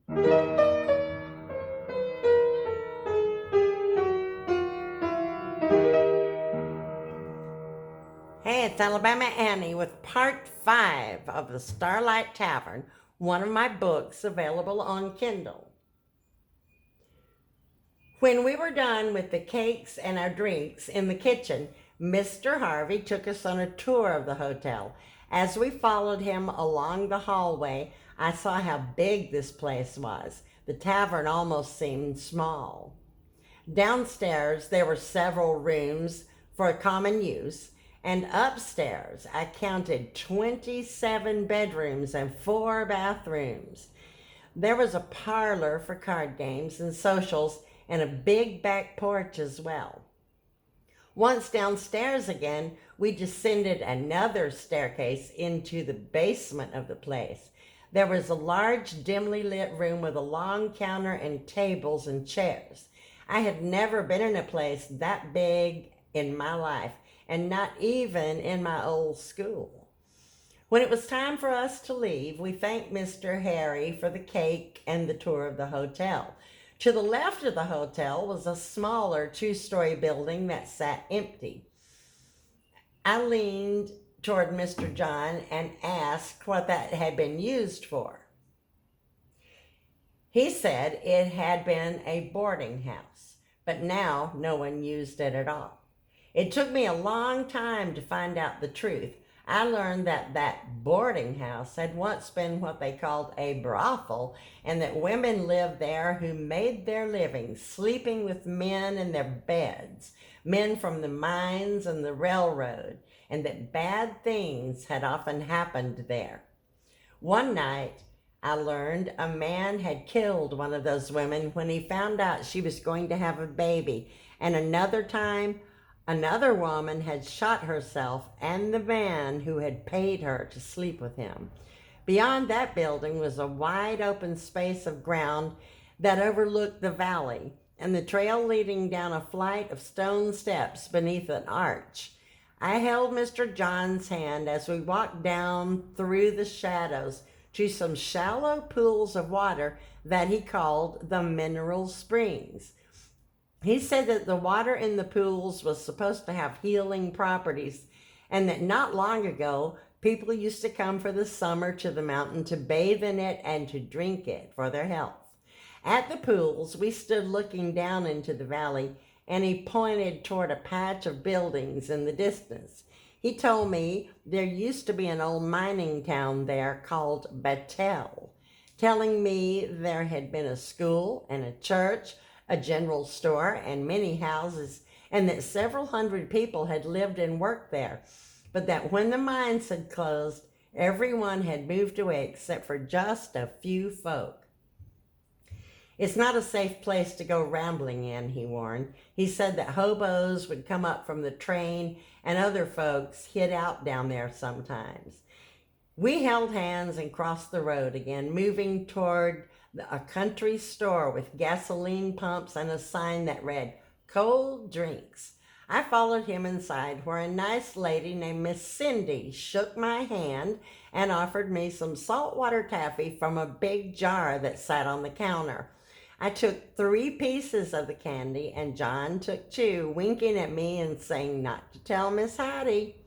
Hey, it's Alabama Annie with part 5 of the Starlight Tavern, one of my books available on Kindle. When we were done with the cakes and our drinks in the kitchen, Mr. Harvey took us on a tour of the hotel. As we followed him along the hallway, I saw how big this place was. The tavern almost seemed small. Downstairs, there were several rooms for common use, and upstairs, I counted 27 bedrooms and 4 bathrooms. There was a parlor for card games and socials, and a big back porch as well. Once downstairs again, we descended another staircase into the basement of the place. There was a large, dimly lit room with a long counter and tables and chairs. I had never been in a place that big in my life, and not even in my old school. When it was time for us to leave, we thanked Mr. Harry for the cake and the tour of the hotel. To the left of the hotel was a smaller 2-story building that sat empty. I leaned toward Mr. John and asked what that had been used for. He said it had been a boarding house, but now no one used it at all. It took me a long time to find out the truth. I learned that boarding house had once been what they called a brothel, and that women lived there who made their living sleeping with men in their beds, men from the mines and the railroad, and that bad things had often happened there. One night, I learned a man had killed one of those women when he found out she was going to have a baby, and another time, another woman had shot herself and the man who had paid her to sleep with him. Beyond that building was a wide open space of ground that overlooked the valley, and the trail leading down a flight of stone steps beneath an arch. I held Mr. John's hand as we walked down through the shadows to some shallow pools of water that he called the mineral springs. He said that the water in the pools was supposed to have healing properties, and that not long ago, people used to come for the summer to the mountain to bathe in it and to drink it for their health. At the pools, we stood looking down into the valley, and he pointed toward a patch of buildings in the distance. He told me there used to be an old mining town there called Battelle, telling me there had been a school and a church, a general store, and many houses, and that several hundred people had lived and worked there, but that when the mines had closed, everyone had moved away except for just a few folk. It's not a safe place to go rambling in, he warned. He said that hobos would come up from the train and other folks hid out down there sometimes. We held hands and crossed the road again, moving toward a country store with gasoline pumps and a sign that read, "Cold Drinks." I followed him inside, where a nice lady named Miss Cindy shook my hand and offered me some saltwater taffy from a big jar that sat on the counter. I took 3 pieces of the candy, and John took 2, winking at me and saying not to tell Miss Hattie.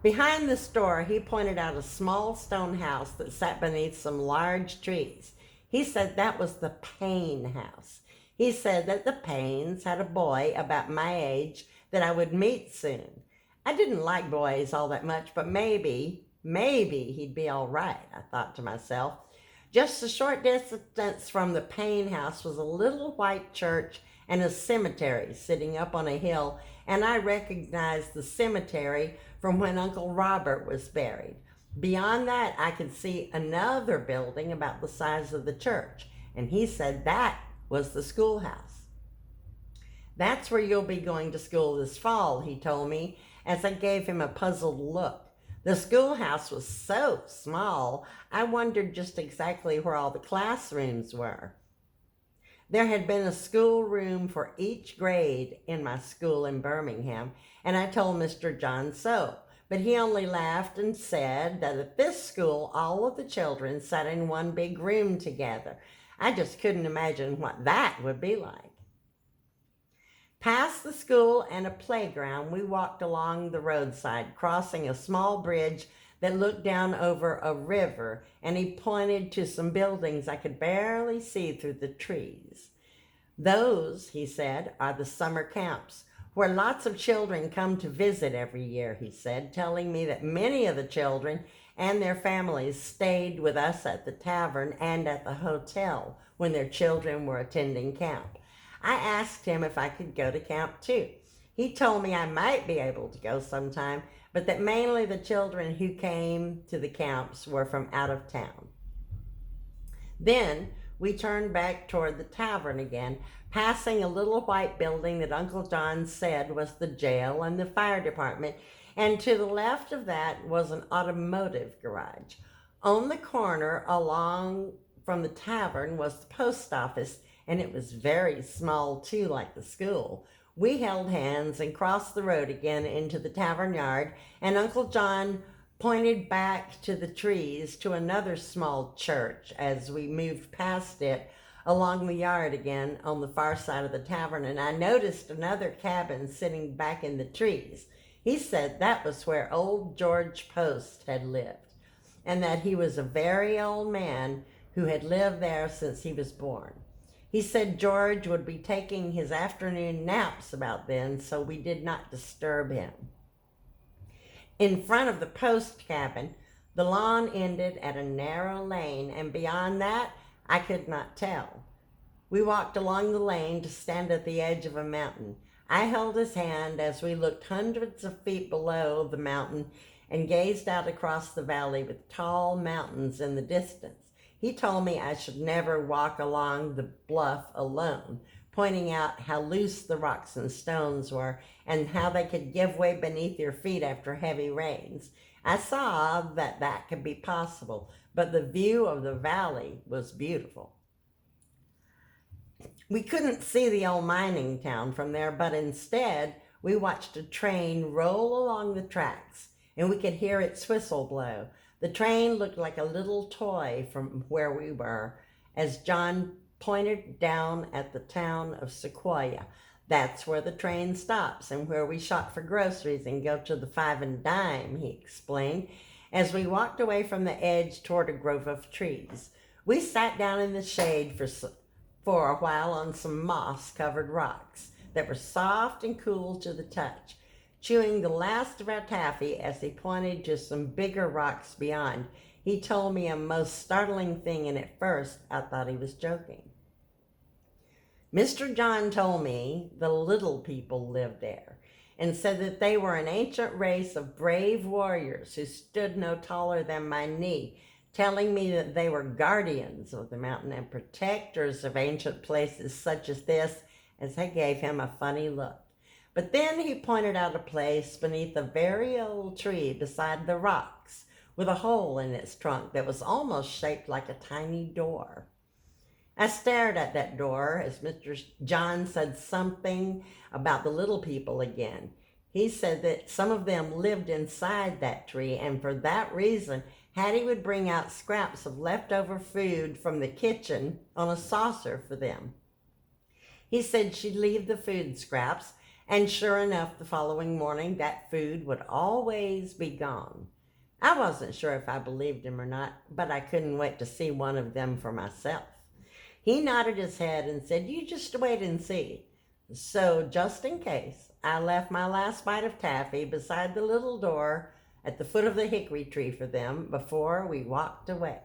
Behind the store, he pointed out a small stone house that sat beneath some large trees. He said that was the Payne house. He said that the Paynes had a boy about my age that I would meet soon. I didn't like boys all that much, but maybe he'd be all right, I thought to myself. Just a short distance from the Payne house was a little white church and a cemetery sitting up on a hill, and I recognized the cemetery from when Uncle Robert was buried. Beyond that, I could see another building about the size of the church, and he said that was the schoolhouse. "That's where you'll be going to school this fall," he told me, as I gave him a puzzled look. The schoolhouse was so small, I wondered just exactly where all the classrooms were. There had been a schoolroom for each grade in my school in Birmingham, and I told Mr. John so. but he only laughed and said that at this school, all of the children sat in one big room together. I just couldn't imagine what that would be like. Past the school and a playground, we walked along the roadside, crossing a small bridge that looked down over a river, and he pointed to some buildings I could barely see through the trees. Those, he said, are the summer camps, where lots of children come to visit every year, he said, telling me that many of the children and their families stayed with us at the tavern and at the hotel when their children were attending camp. I asked him if I could go to camp too. He told me I might be able to go sometime, but that mainly the children who came to the camps were from out of town. Then we turned back toward the tavern again, passing a little white building that Uncle John said was the jail and the fire department, and to the left of that was an automotive garage. On the corner along from the tavern was the post office, and it was very small too, like the school. We held hands and crossed the road again into the tavern yard, and Uncle John pointed back to the trees to another small church as we moved past it along the yard again on the far side of the tavern, and I noticed another cabin sitting back in the trees. He said that was where old George Post had lived, and that he was a very old man who had lived there since he was born. He said George would be taking his afternoon naps about then, so we did not disturb him. In front of the post cabin, the lawn ended at a narrow lane, and beyond that, I could not tell. We walked along the lane to stand at the edge of a mountain. I held his hand as we looked hundreds of feet below the mountain and gazed out across the valley with tall mountains in the distance. He told me I should never walk along the bluff alone, pointing out how loose the rocks and stones were and how they could give way beneath your feet after heavy rains. I saw that that could be possible, but the view of the valley was beautiful. We couldn't see the old mining town from there, but instead we watched a train roll along the tracks, and we could hear its whistle blow. The train looked like a little toy from where we were, as John pointed down at the town of Sequoia. That's where the train stops and where we shop for groceries and go to the Five and Dime, he explained, as we walked away from the edge toward a grove of trees. We sat down in the shade for a while on some moss-covered rocks that were soft and cool to the touch, chewing the last of our taffy as he pointed to some bigger rocks beyond. He told me a most startling thing, and at first I thought he was joking. Mr. John told me the little people lived there and said that they were an ancient race of brave warriors who stood no taller than my knee, telling me that they were guardians of the mountain and protectors of ancient places such as this, as I gave him a funny look. But then he pointed out a place beneath a very old tree beside the rocks with a hole in its trunk that was almost shaped like a tiny door. I stared at that door as Mr. John said something about the little people again. He said that some of them lived inside that tree, and for that reason, Hattie would bring out scraps of leftover food from the kitchen on a saucer for them. He said she'd leave the food scraps, and sure enough, the following morning, that food would always be gone. I wasn't sure if I believed him or not, but I couldn't wait to see one of them for myself. He nodded his head and said, "You just wait and see." So, just in case, I left my last bite of taffy beside the little door at the foot of the hickory tree for them before we walked away.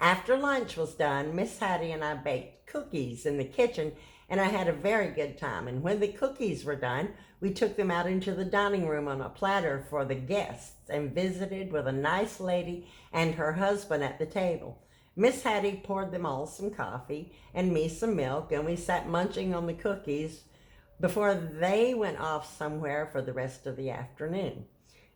After lunch was done, Miss Hattie and I baked cookies in the kitchen, and I had a very good time. And when the cookies were done, we took them out into the dining room on a platter for the guests and visited with a nice lady and her husband at the table. Miss Hattie poured them all some coffee and me some milk, and we sat munching on the cookies before they went off somewhere for the rest of the afternoon.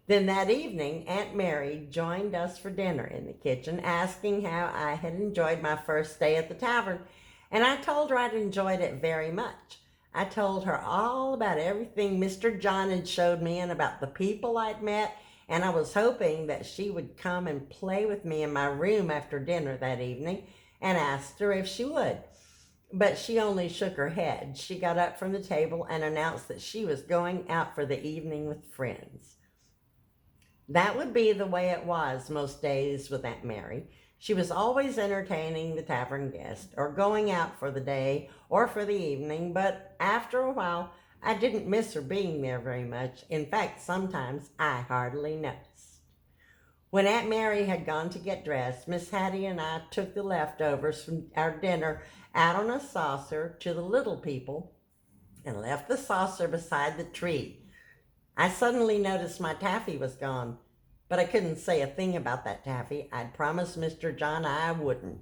Then that evening, Aunt Mary joined us for dinner in the kitchen, asking how I had enjoyed my first day at the tavern, and I told her I'd enjoyed it very much. I told her all about everything Mr. John had showed me and about the people I'd met and I was hoping that she would come and play with me in my room after dinner that evening, and asked her if she would. But she only shook her head. She got up from the table and announced that she was going out for the evening with friends. That would be the way it was most days with Aunt Mary. She was always entertaining the tavern guest, or going out for the day or for the evening, but after a while I didn't miss her being there very much. In fact, sometimes I hardly noticed. When Aunt Mary had gone to get dressed, Miss Hattie and I took the leftovers from our dinner out on a saucer to the little people and left the saucer beside the tree. I suddenly noticed my taffy was gone, but I couldn't say a thing about that taffy. I'd promised Mr. John I wouldn't.